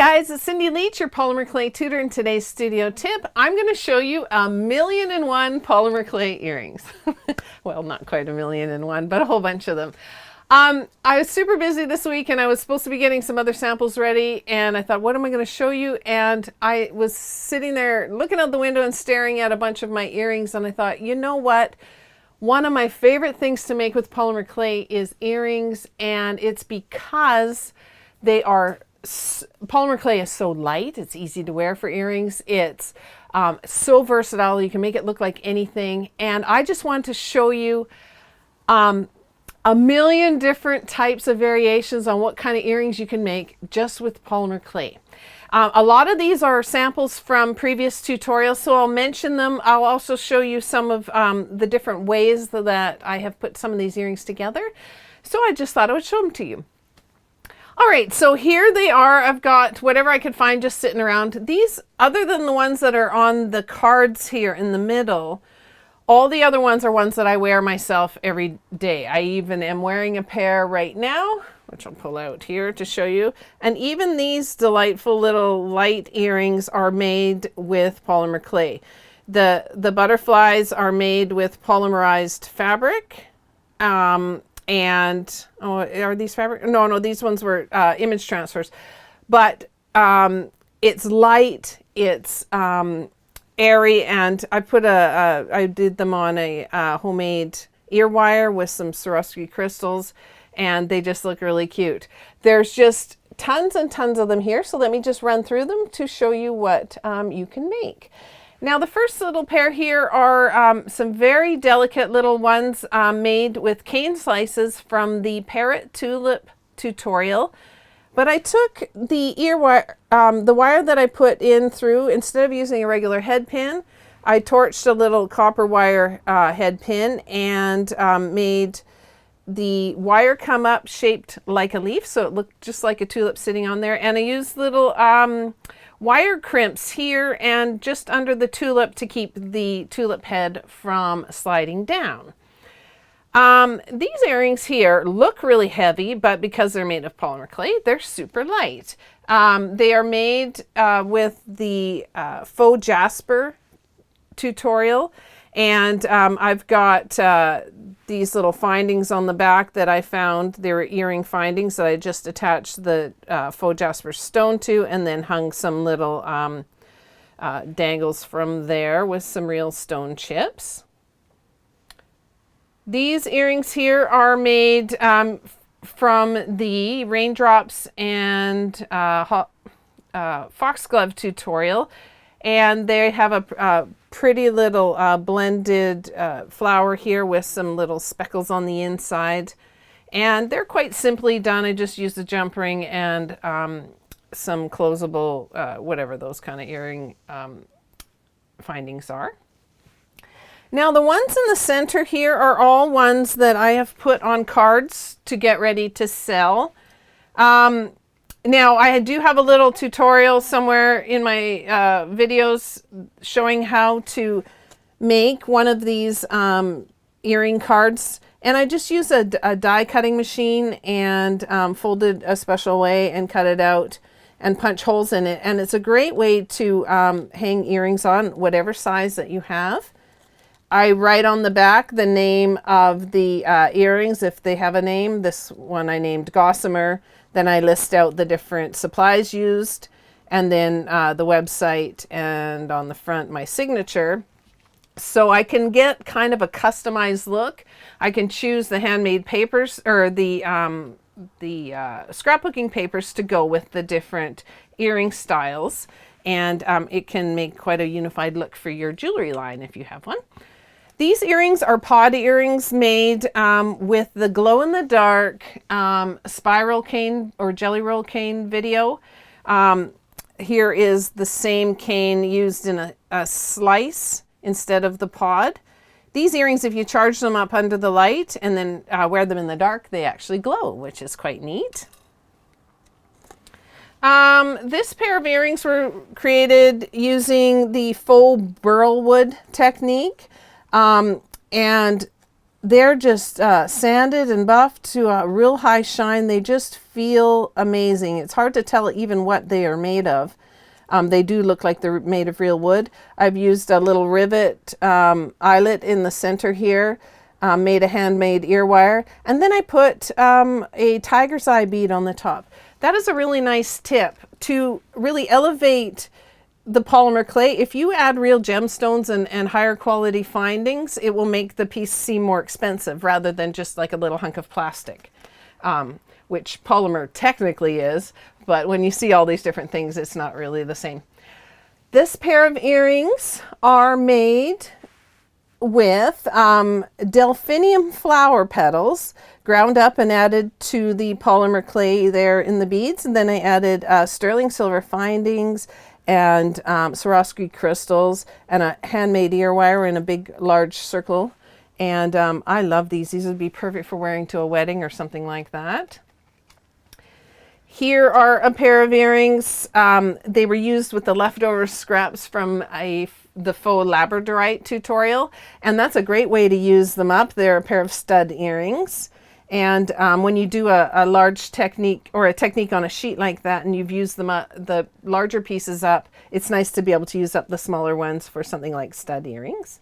guys, it's Cindy Leach, your polymer clay tutor. In today's studio tip, I'm going to show you 1,000,001 polymer clay earrings. Well, not quite 1,000,001, but a whole bunch of them. I was super busy this week and I was supposed to be getting some other samples ready, and I thought, what am I going to show you? And I was sitting there looking out the window and staring at a bunch of my earrings, and I thought, you know what? One of my favorite things to make with polymer clay is earrings, and it's because they are polymer clay is so light. It's easy to wear for earrings. It's so versatile. You can make it look like anything. And I just want to show you 1,000,000 different types of variations on what kind of earrings you can make just with polymer clay. A lot of these are samples from previous tutorials, so I'll mention them. I'll also show you some of the different ways that I have put some of these earrings together. So I just thought I would show them to you. All right, so here they are. I've got whatever I could find just sitting around. These, other than the ones that are on the cards here in the middle, all the other ones are ones that I wear myself every day. I even am wearing a pair right now, which I'll pull out here to show you. And even these delightful little light earrings are made with polymer clay. The butterflies are made with polymerized fabric. And are these fabric? No, these ones were image transfers. But it's light, it's airy, and I put I did them on a homemade ear wire with some Swarovski crystals, and they just look really cute. There's just tons and tons of them here, so let me just run through them to show you what you can make. Now, the first little pair here are some very delicate little ones made with cane slices from the Parrot Tulip tutorial. But I took the ear wire, the wire that I put in through, instead of using a regular head pin, I torched a little copper wire head pin and made the wire come up shaped like a leaf, so it looked just like a tulip sitting on there. And I used little wire crimps here and just under the tulip to keep the tulip head from sliding down. These earrings here look really heavy, but because they're made of polymer clay, they're super light. They are made with the faux jasper tutorial, and I've got these little findings on the back that I found. They were earring findings that I just attached the faux jasper stone to, and then hung some little dangles from there with some real stone chips. These earrings here are made from the raindrops and foxglove tutorial, and they have a pretty little blended flower here with some little speckles on the inside, and they're quite simply done. I just used a jump ring and some closable whatever those kind of earring findings are. Now, the ones in the center here are all ones that I have put on cards to get ready to sell. Now, I do have a little tutorial somewhere in my videos showing how to make one of these earring cards. And I just use a die cutting machine and fold it a special way and cut it out and punch holes in it. And it's a great way to hang earrings on, whatever size that you have. I write on the back the name of the earrings if they have a name. This one I named Gossamer. Then I list out the different supplies used, and then the website, and on the front my signature. So I can get kind of a customized look. I can choose the handmade papers or the scrapbooking papers to go with the different earring styles, and it can make quite a unified look for your jewelry line if you have one. These earrings are pod earrings made with the glow-in-the-dark spiral cane or jelly roll cane video. Here is the same cane used in a slice instead of the pod. These earrings, if you charge them up under the light and then wear them in the dark, they actually glow, which is quite neat. This pair of earrings were created using the faux burl wood technique. And they're just sanded and buffed to a real high shine. They just feel amazing. It's hard to tell even what they are made of. They do look like they're made of real wood. I've used a little rivet eyelet in the center here, made a handmade ear wire, and then I put a tiger's eye bead on the top. That is a really nice tip to really elevate the polymer clay. If you add real gemstones and higher quality findings, it will make the piece seem more expensive rather than just like a little hunk of plastic, which polymer technically is, but when you see all these different things, it's not really the same. This pair of earrings are made with delphinium flower petals ground up and added to the polymer clay there in the beads, and then I added sterling silver findings and Swarovski crystals and a handmade ear wire in a big large circle. And I love these. These would be perfect for wearing to a wedding or something like that. Here are a pair of earrings. They were used with the leftover scraps from the faux labradorite tutorial, and that's a great way to use them up. They're a pair of stud earrings. And when you do a large technique or a technique on a sheet like that and you've used them up, the larger pieces up, it's nice to be able to use up the smaller ones for something like stud earrings.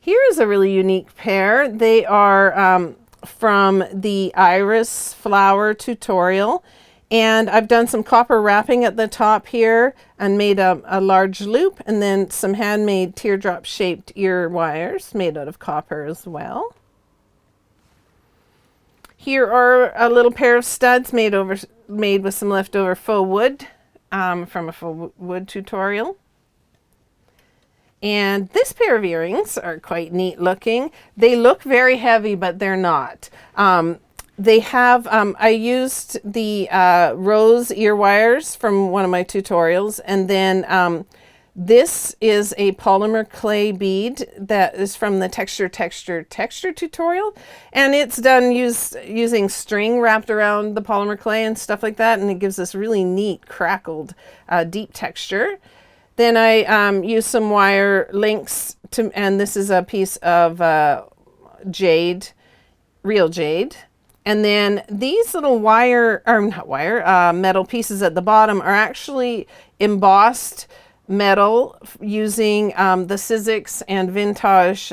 Here is a really unique pair. They are from the iris flower tutorial, and I've done some copper wrapping at the top here and made a large loop, and then some handmade teardrop shaped ear wires made out of copper as well. Here are a little pair of studs made with some leftover faux wood from a faux wood tutorial. And this pair of earrings are quite neat looking. They look very heavy, but they're not. They have, I used the rose ear wires from one of my tutorials, and then this is a polymer clay bead that is from the texture tutorial, and it's done using string wrapped around the polymer clay and stuff like that, and it gives this really neat crackled deep texture. Then I used some wire links and this is a piece of jade, real jade. And then these little metal pieces at the bottom are actually embossed metal using the Sizzix and Vintage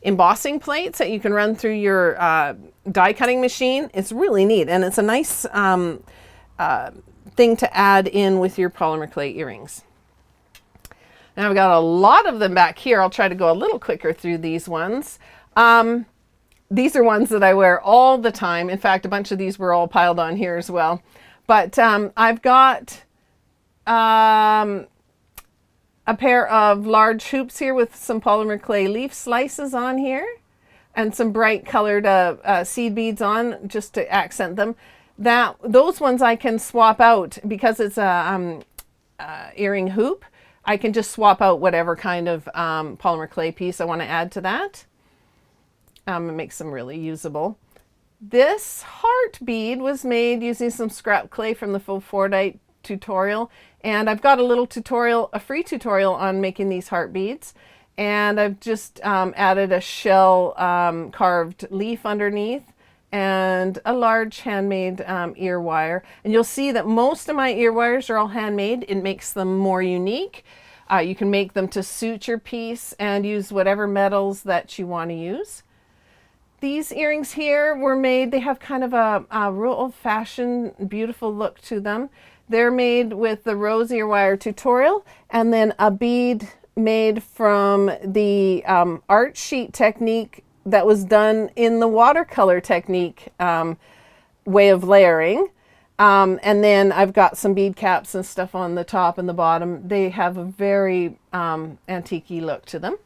embossing plates that you can run through your die cutting machine. It's really neat, and it's a nice thing to add in with your polymer clay earrings. Now I've got a lot of them back here. I'll try to go a little quicker through these ones. These are ones that I wear all the time. In fact, a bunch of these were all piled on here as well. But I've got a pair of large hoops here with some polymer clay leaf slices on here and some bright colored seed beads on just to accent them. Those ones I can swap out because it's a earring hoop. I can just swap out whatever kind of polymer clay piece I want to add to that. It makes them really usable. This heart bead was made using some scrap clay from the faux fordite tutorial, and I've got a little tutorial, a free tutorial on making these heart beads, and I've just added a shell carved leaf underneath and a large handmade ear wire. And you'll see that most of my ear wires are all handmade. It makes them more unique. You can make them to suit your piece and use whatever metals that you want to use. These earrings here were made, they have kind of a real old-fashioned, beautiful look to them. They're made with the rose ear wire tutorial and then a bead made from the art sheet technique that was done in the watercolor technique way of layering. And then I've got some bead caps and stuff on the top and the bottom. They have a very antique-y look to them.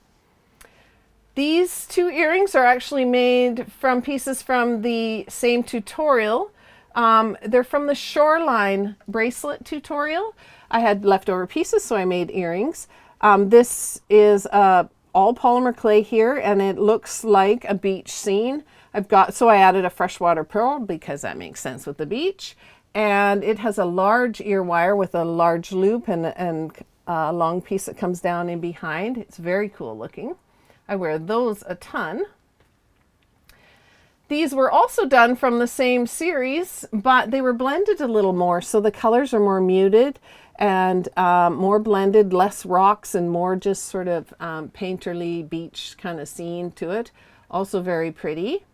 These two earrings are actually made from pieces from the same tutorial. They're from the Shoreline bracelet tutorial. I had leftover pieces, so I made earrings. This is all polymer clay here, and it looks like a beach scene. So I added a freshwater pearl because that makes sense with the beach. And it has a large ear wire with a large loop and a long piece that comes down in behind. It's very cool looking. I wear those a ton. These were also done from the same series, but they were blended a little more, so the colors are more muted and more blended, less rocks and more just sort of painterly beach kind of scene to it. Also very pretty.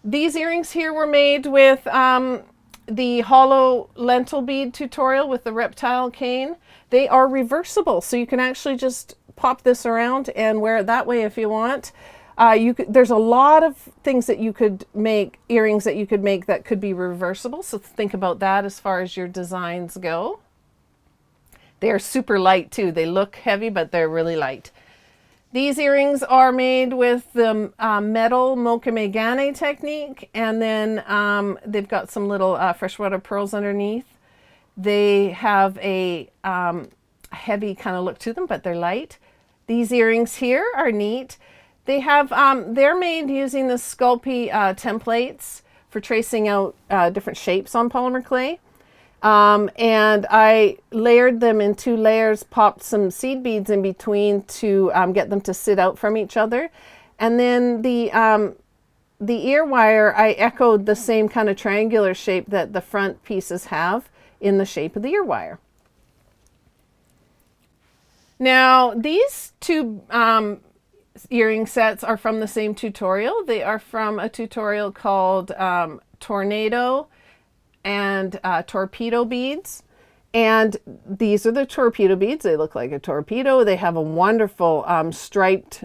These earrings here were made with the hollow lentil bead tutorial with the reptile cane. They are reversible, so you can actually just pop this around and wear it that way if you want. There's a lot of things that you could make, earrings that you could make that could be reversible. So think about that as far as your designs go. They're super light too. They look heavy, but they're really light. These earrings are made with the metal mocha-megane technique, and then they've got some little freshwater pearls underneath. They have a heavy kind of look to them, but they're light. These earrings here are neat. They have, they're made using the Sculpey templates for tracing out different shapes on polymer clay. And I layered them in 2 layers, popped some seed beads in between to get them to sit out from each other. And then the ear wire, I echoed the same kind of triangular shape that the front pieces have in the shape of the ear wire. Now, these 2 earring sets are from the same tutorial. They are from a tutorial called Tornado and Torpedo beads. And these are the torpedo beads. They look like a torpedo. They have a wonderful striped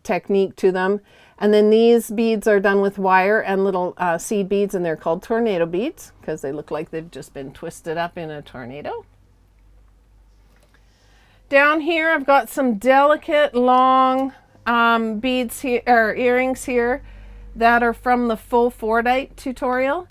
technique to them. And then these beads are done with wire and little seed beads, and they're called tornado beads because they look like they've just been twisted up in a tornado. Down here, I've got some delicate long beads here, or earrings here, that are from the faux Fordite tutorial.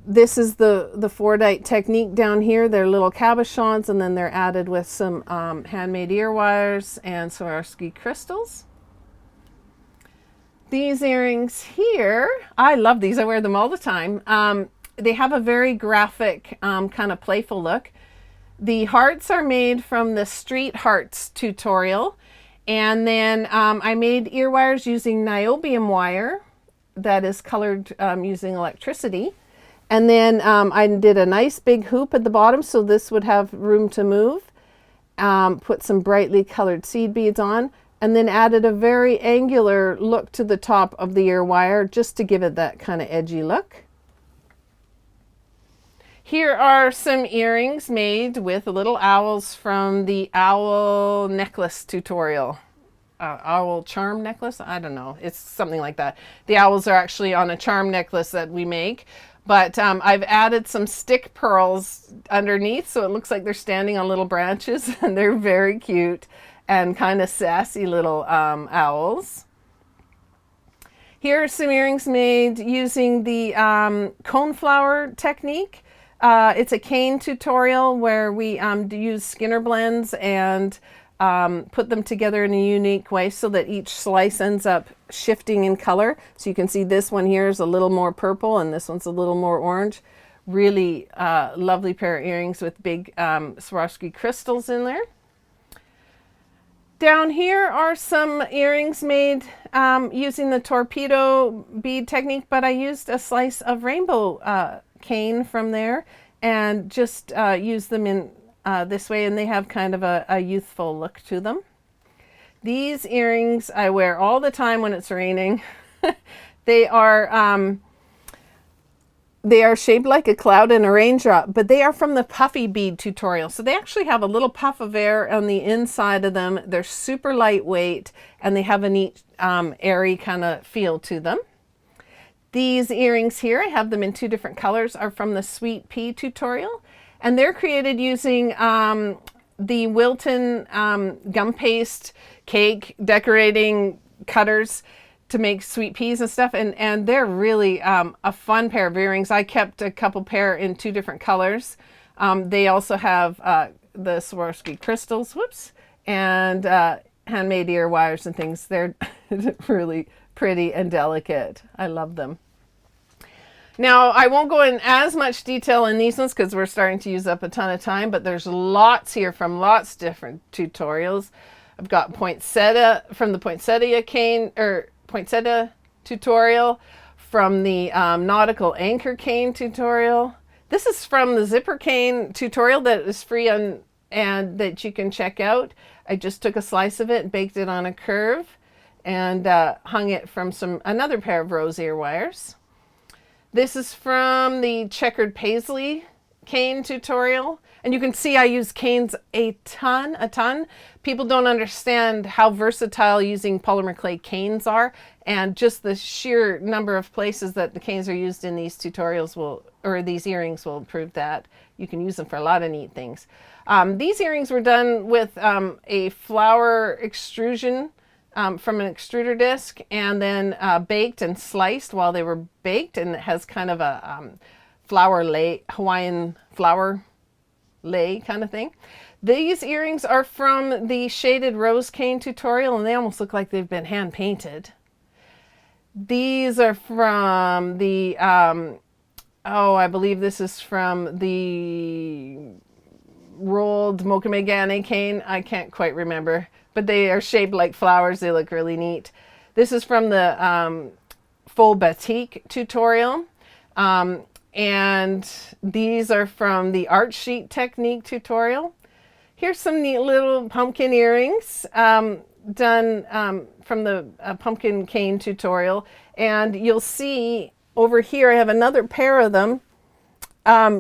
This is the Fordite technique down here. They're little cabochons, and then they're added with some handmade ear wires and Swarovski crystals. These earrings here, I love these. I wear them all the time. They have a very graphic kind of playful look. The hearts are made from the Street Hearts tutorial. And then I made ear wires using niobium wire that is colored using electricity. And then I did a nice big hoop at the bottom so this would have room to move. Put some brightly colored seed beads on, and then added a very angular look to the top of the ear wire just to give it that kind of edgy look. Here are some earrings made with little owls from the owl necklace tutorial. Owl charm necklace? I don't know. It's something like that. The owls are actually on a charm necklace that we make. But I've added some stick pearls underneath so it looks like they're standing on little branches, and they're very cute and kind of sassy little owls. Here are some earrings made using the coneflower technique. It's a cane tutorial where we use Skinner blends and put them together in a unique way so that each slice ends up shifting in color. So you can see this one here is a little more purple and this one's a little more orange. Really lovely pair of earrings with big Swarovski crystals in there. Down here are some earrings made using the torpedo bead technique, but I used a slice of rainbow cane from there and just used them in this way, and they have kind of a youthful look to them. These earrings I wear all the time when it's raining. They are shaped like a cloud and a raindrop, but they are from the puffy bead tutorial. So they actually have a little puff of air on the inside of them. They're super lightweight and they have a neat airy kind of feel to them. These earrings here, I have them in 2 different colors, are from the Sweet Pea tutorial. And they're created using the Wilton gum paste cake decorating cutters to make sweet peas and stuff. And they're really a fun pair of earrings. I kept a couple pair in 2 different colors. They also have the Swarovski crystals, whoops, and handmade ear wires and things. They're really pretty and delicate. I love them. Now, I won't go in as much detail in these ones because we're starting to use up a ton of time, but there's lots here from lots of different tutorials. I've got poinsettia from the poinsettia cane, or poinsettia tutorial, from the nautical anchor cane tutorial. This is from the zipper cane tutorial that is free on, and that you can check out. I just took a slice of it, baked it on a curve, and hung it from another pair of rose ear wires. This is from the checkered paisley cane tutorial. And you can see I use canes a ton. People don't understand how versatile using polymer clay canes are, and just the sheer number of places that the canes are used in these tutorials or these earrings will prove that. You can use them for a lot of neat things. These earrings were done with a flower extrusion from an extruder disc, and then baked and sliced while they were baked, and it has kind of a flower lay, Hawaiian flower lay kind of thing. These earrings are from the shaded rose cane tutorial, and they almost look like they've been hand painted. These are from the I believe this is from the rolled Mokamegane cane. I can't quite remember, but they are shaped like flowers. They look really neat. This is from the faux batik tutorial. And these are from the art sheet technique tutorial. Here's some neat little pumpkin earrings done from the pumpkin cane tutorial. And you'll see over here I have another pair of them,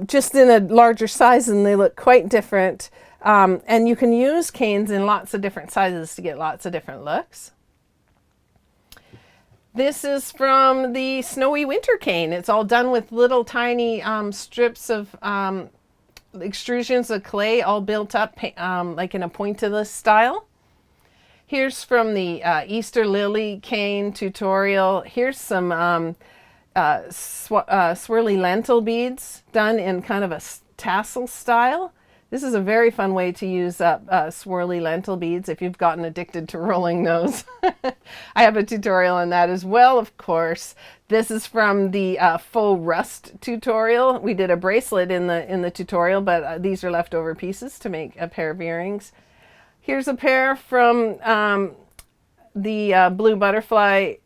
just in a larger size, and they look quite different. And you can use canes in lots of different sizes to get lots of different looks. This is from the snowy winter cane. It's all done with little tiny strips of extrusions of clay, all built up like in a pointillist style. Here's from the Easter lily cane tutorial. Here's some swirly lentil beads done in kind of a tassel style. This is a very fun way to use up swirly lentil beads if you've gotten addicted to rolling those. I have a tutorial on that as well, of course. This is from the faux rust tutorial. We did a bracelet in the tutorial, but these are leftover pieces to make a pair of earrings. Here's a pair from the blue butterfly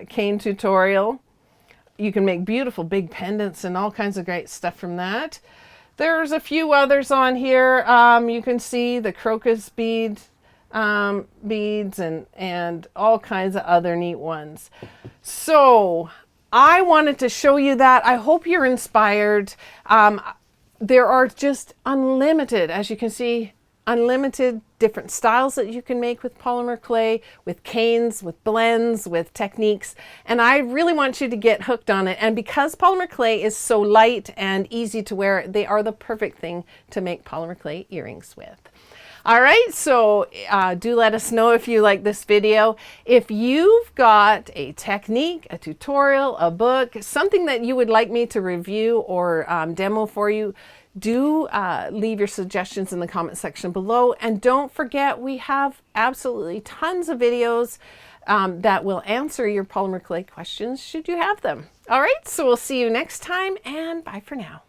cane tutorial. You can make beautiful big pendants and all kinds of great stuff from that. There's a few others on here. You can see the crocus beads and all kinds of other neat ones. So I wanted to show you that. I hope you're inspired. There are just unlimited, as you can see, unlimited different styles that you can make with polymer clay, with canes, with blends, with techniques. And I really want you to get hooked on it. And because polymer clay is so light and easy to wear, they are the perfect thing to make polymer clay earrings with. All right, so do let us know if you like this video. If you've got a technique, a tutorial, a book, something that you would like me to review or demo for you, do leave your suggestions in the comment section below. And don't forget, we have absolutely tons of videos that will answer your polymer clay questions should you have them. All right, so we'll see you next time, and bye for now.